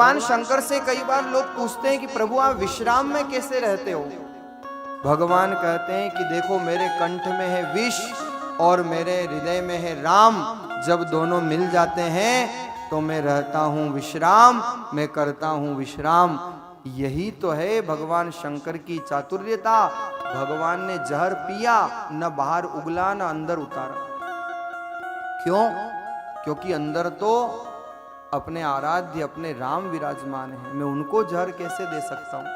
भगवान शंकर से कई बार लोग पूछते हैं कि प्रभु आप विश्राम में कैसे रहते हो। भगवान कहते हैं कि देखो मेरे कंठ में है विष और मेरे हृदय में है राम, जब दोनों मिल जाते हैं तो मैं रहता हूं विश्राम, मैं करता हूं विश्राम। यही तो है भगवान शंकर की चातुर्यता। भगवान ने जहर पिया, न बाहर उगला न अंदर उतारा। क्यों? क्योंकि अंदर तो अपने आराध्य अपने राम विराजमान है, मैं उनको जहर कैसे दे सकता हूं।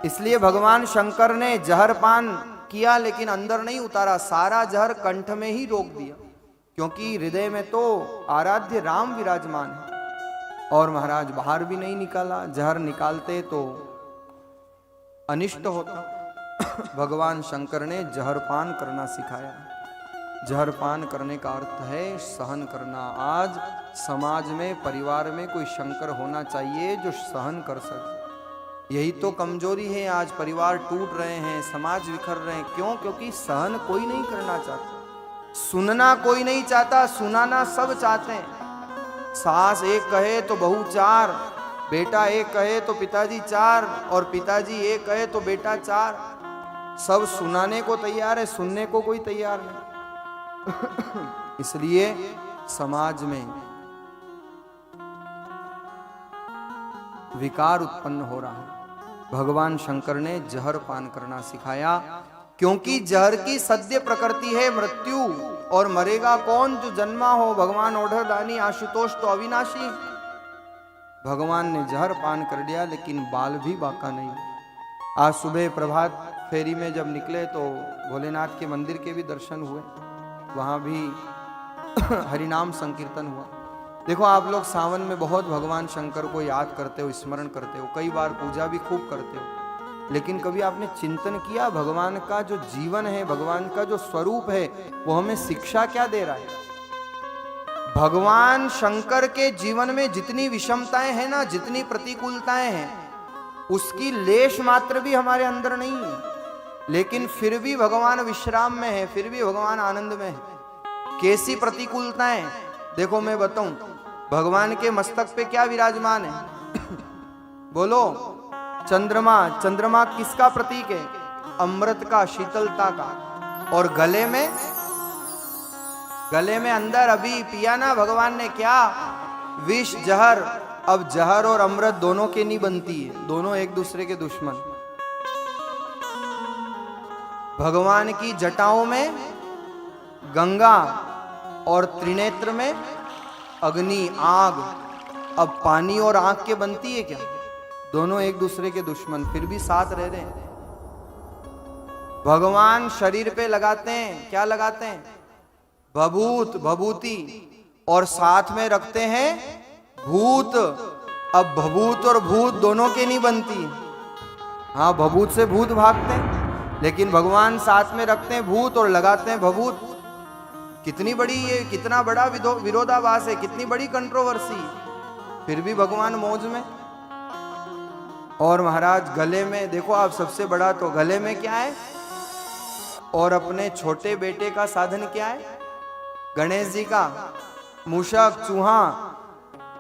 इसलिए भगवान शंकर ने जहर पान किया लेकिन अंदर नहीं उतारा, सारा जहर कंठ में ही रोक दिया, क्योंकि हृदय में तो आराध्य राम विराजमान है। और महाराज बाहर भी नहीं निकाला, जहर निकालते तो अनिष्ट होता। भगवान शंकर ने जहर पान करना सिखाया। जहर पान करने का अर्थ है सहन करना। आज समाज में परिवार में कोई शंकर होना चाहिए जो सहन कर सके। यही तो कमजोरी है। आज परिवार टूट रहे हैं, समाज बिखर रहे हैं। क्यों? क्योंकि सहन कोई नहीं करना चाहता, सुनना कोई नहीं चाहता, सुनाना सब चाहते हैं। सास एक कहे तो बहू चार, बेटा एक कहे तो पिताजी चार, और पिताजी एक कहे तो बेटा चार। सब सुनाने को तैयार है, सुनने को कोई तैयार नहीं। इसलिए समाज में विकार उत्पन्न हो रहा है। भगवान शंकर ने जहर पान करना सिखाया, क्योंकि जहर की सद्य प्रकृति है मृत्यु, और मरेगा कौन? जो जन्मा हो। भगवान ओढ़र दानी आशुतोष तो अविनाशी। भगवान ने जहर पान कर लिया लेकिन बाल भी बाका नहीं। आज सुबह प्रभात फेरी में जब निकले तो भोलेनाथ के मंदिर के भी दर्शन हुए, वहां भी हरिनाम संकीर्तन हुआ। देखो आप लोग सावन में बहुत भगवान शंकर को याद करते हो, स्मरण करते हो, कई बार पूजा भी खूब करते हो, लेकिन कभी आपने चिंतन किया भगवान का जो जीवन है, भगवान का जो स्वरूप है, वो हमें शिक्षा क्या दे रहा है? भगवान शंकर के जीवन में जितनी विषमताएं हैं ना, जितनी प्रतिकूलताएं हैं, उसकी लेश मात्र भी हमारे अंदर नहीं है, लेकिन फिर भी भगवान विश्राम में है, फिर भी भगवान आनंद में है। कैसी प्रतिकूलताएं? देखो मैं बताऊं, भगवान के मस्तक पे क्या विराजमान है? बोलो। चंद्रमा। चंद्रमा किसका प्रतीक है? अमृत का, शीतलता का। और गले में, गले में अंदर अभी पिया ना भगवान ने क्या? विष, जहर। अब जहर और अमृत दोनों के नहीं बनती है, दोनों एक दूसरे के दुश्मन। भगवान की जटाओं में गंगा और त्रिनेत्र में अग्नि, आग। अब पानी और आग के बनती है क्या? दोनों एक दूसरे के दुश्मन, फिर भी साथ रह रहे हैं। भगवान शरीर पे लगाते हैं, क्या लगाते हैं? भभूत, भभूति, और साथ में रखते हैं भूत। अब भभूत और भूत दोनों के नहीं बनती। हाँ, भभूत से भूत भागते हैं, लेकिन भगवान साथ में रखते हैं भूत और लगाते हैं भभूत। कितनी बड़ी ये, कितना बड़ा विरोधाभास है, कितनी बड़ी कंट्रोवर्सी, फिर भी भगवान मौज में। और महाराज गले में देखो आप, सबसे बड़ा तो गले में क्या है? और अपने छोटे बेटे का साधन क्या है? गणेश जी का मूषक, चूहा।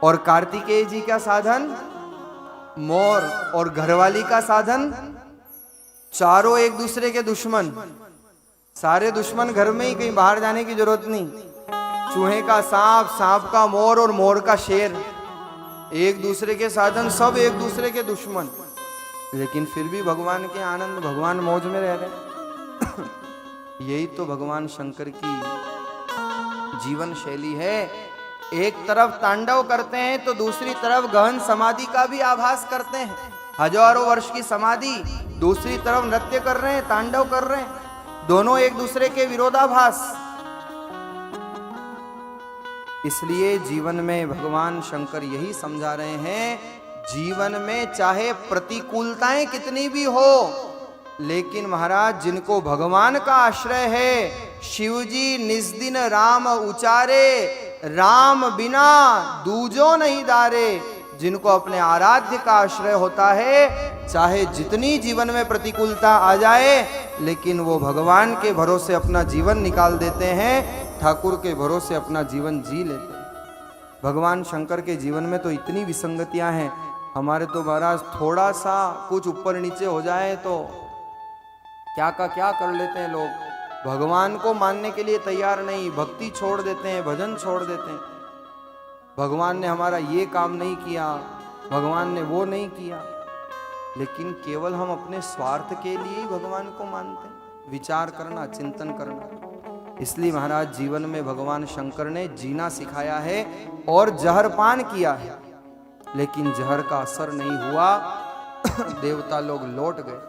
और कार्तिकेय जी का साधन मोर, और घरवाली का साधन, चारों एक दूसरे के दुश्मन। सारे दुश्मन घर में ही, कहीं बाहर जाने की जरूरत नहीं। चूहे का सांप, सांप का मोर, और मोर का शेर, एक दूसरे के साधन, सब एक दूसरे के दुश्मन, लेकिन फिर भी भगवान के आनंद, भगवान मौज में रह रहे। यही तो भगवान शंकर की जीवन शैली है। एक तरफ तांडव करते हैं तो दूसरी तरफ गहन समाधि का भी आभास करते हैं। हजारों वर्ष की समाधि, दूसरी तरफ नृत्य कर रहे हैं, तांडव कर रहे हैं, दोनों एक दूसरे के विरोधाभास। इसलिए जीवन में भगवान शंकर यही समझा रहे हैं, जीवन में चाहे प्रतिकूलताएं कितनी भी हो, लेकिन महाराज जिनको भगवान का आश्रय है, शिवजी निज दिन राम उचारे, राम बिना दूजो नहीं दारे। जिनको अपने आराध्य का आश्रय होता है, चाहे जितनी जीवन में प्रतिकूलता आ जाए, लेकिन वो भगवान के भरोसे अपना जीवन निकाल देते हैं, ठाकुर के भरोसे अपना जीवन जी लेते हैं। भगवान शंकर के जीवन में तो इतनी विसंगतियां हैं, हमारे तो महाराज थोड़ा सा कुछ ऊपर नीचे हो जाए तो क्या का क्या कर लेते हैं लोग। भगवान को मानने के लिए तैयार नहीं, भक्ति छोड़ देते हैं, भजन छोड़ देते हैं। भगवान ने हमारा ये काम नहीं किया, भगवान ने वो नहीं किया, लेकिन केवल हम अपने स्वार्थ के लिए ही भगवान को मानते हैं। विचार करना, चिंतन करना। इसलिए महाराज जीवन में भगवान शंकर ने जीना सिखाया है और जहर पान किया है, लेकिन जहर का असर नहीं हुआ। देवता लोग लौट गए।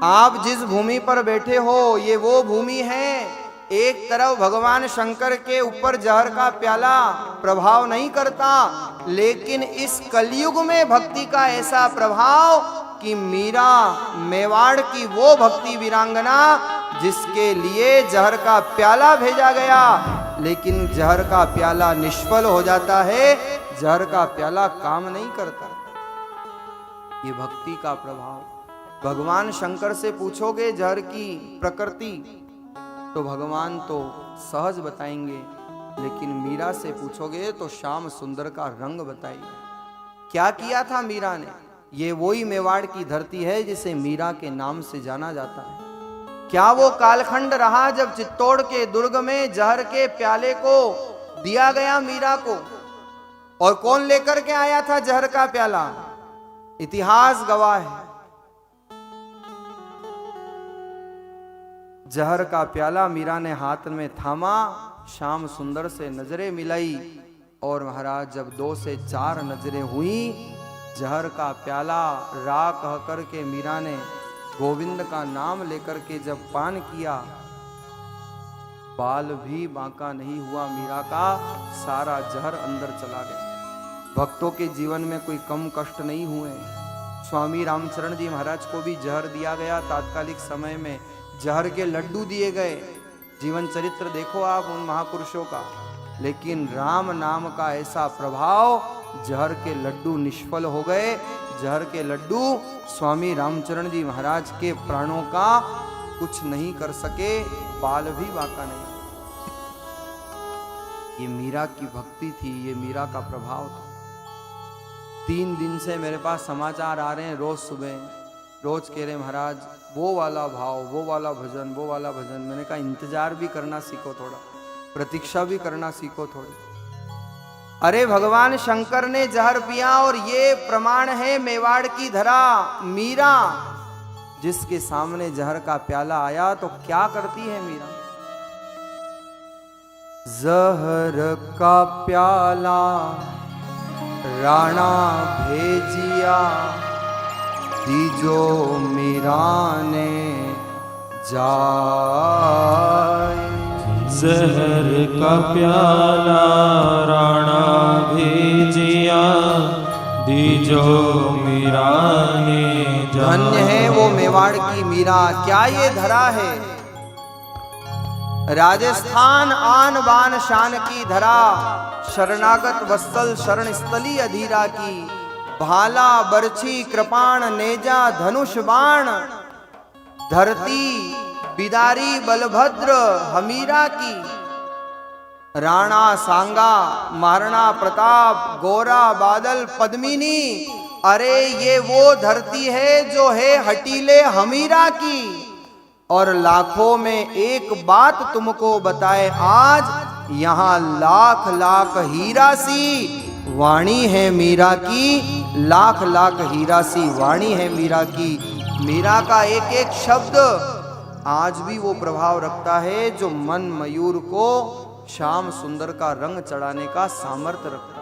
आप जिस भूमि पर बैठे हो ये वो भूमि है। एक तरफ भगवान शंकर के ऊपर जहर का प्याला प्रभाव नहीं करता, लेकिन इस कलयुग में भक्ति का ऐसा प्रभाव कि मीरा मेवाड़ की वो भक्ति वीरांगना जिसके लिए जहर का प्याला भेजा गया, लेकिन जहर का प्याला निष्फल हो जाता है, जहर का प्याला काम नहीं करता। ये भक्ति का प्रभाव। भगवान शंकर से पूछोगे जहर की प्रकृति तो भगवान तो सहज बताएंगे, लेकिन मीरा से पूछोगे तो श्याम सुंदर का रंग बताएंगे। क्या किया था मीरा ने? ये वही मेवाड़ की धरती है जिसे मीरा के नाम से जाना जाता है। क्या वो कालखंड रहा जब चित्तौड़ के दुर्ग में जहर के प्याले को दिया गया मीरा को? और कौन लेकर के आया था जहर का प्याला? इतिहास गवाह है। जहर का प्याला मीरा ने हाथ में थामा, श्याम सुंदर से नजरें मिलाई, और महाराज जब 2 से 4 नजरें हुई, जहर का प्याला रा कह कर के मीरा ने गोविंद का नाम लेकर के जब पान किया, बाल भी बांका नहीं हुआ मीरा का, सारा जहर अंदर चला गया। भक्तों के जीवन में कोई कम कष्ट नहीं हुए। स्वामी रामचरण जी महाराज को भी जहर दिया गया, तात्कालिक समय में जहर के लड्डू दिए गए। जीवन चरित्र देखो आप उन महापुरुषों का, लेकिन राम नाम का ऐसा प्रभाव, जहर के लड्डू निष्फल हो गए। जहर के लड्डू स्वामी रामचरण जी महाराज के प्राणों का कुछ नहीं कर सके, बाल भी बांका नहीं। ये मीरा की भक्ति थी, ये मीरा का प्रभाव था। 3 दिन से मेरे पास समाचार आ रहे हैं, रोज सुबह रोज कह रहे महाराज वो वाला भाव, वो वाला भजन, वो वाला भजन। मैंने कहा इंतजार भी करना सीखो थोड़ा, प्रतीक्षा भी करना सीखो थोड़ी। अरे भगवान शंकर ने जहर पिया, और ये प्रमाण है मेवाड़ की धरा मीरा, जिसके सामने जहर का प्याला आया तो क्या करती है मीरा? जहर का प्याला राणा भेजिया, दीजो मीरा ने जाय। जहर का प्याला राणा भेजिया, दीजो मीरा ने जाय। धन्य है वो मेवाड़ की मीरा। क्या ये धरा है? राजस्थान आन बान शान की धरा, शरणागत वत्सल शरण स्थली अधीरा की। भाला बरछी कृपाण नेजा धनुष बाण, धरती बिदारी बलभद्र हमीरा की। राणा सांगा महाराणा प्रताप गोरा बादल पद्मिनी, अरे ये वो धरती है जो है हटीले हमीरा की। और लाखों में एक बात तुमको बताए आज, यहाँ लाख लाख हीरा सी वाणी है मीरा की, लाख लाख हीरा सी वाणी है मीरा की। मीरा का एक एक शब्द आज भी वो प्रभाव रखता है जो मन मयूर को श्याम सुंदर का रंग चढ़ाने का सामर्थ्य रखता है।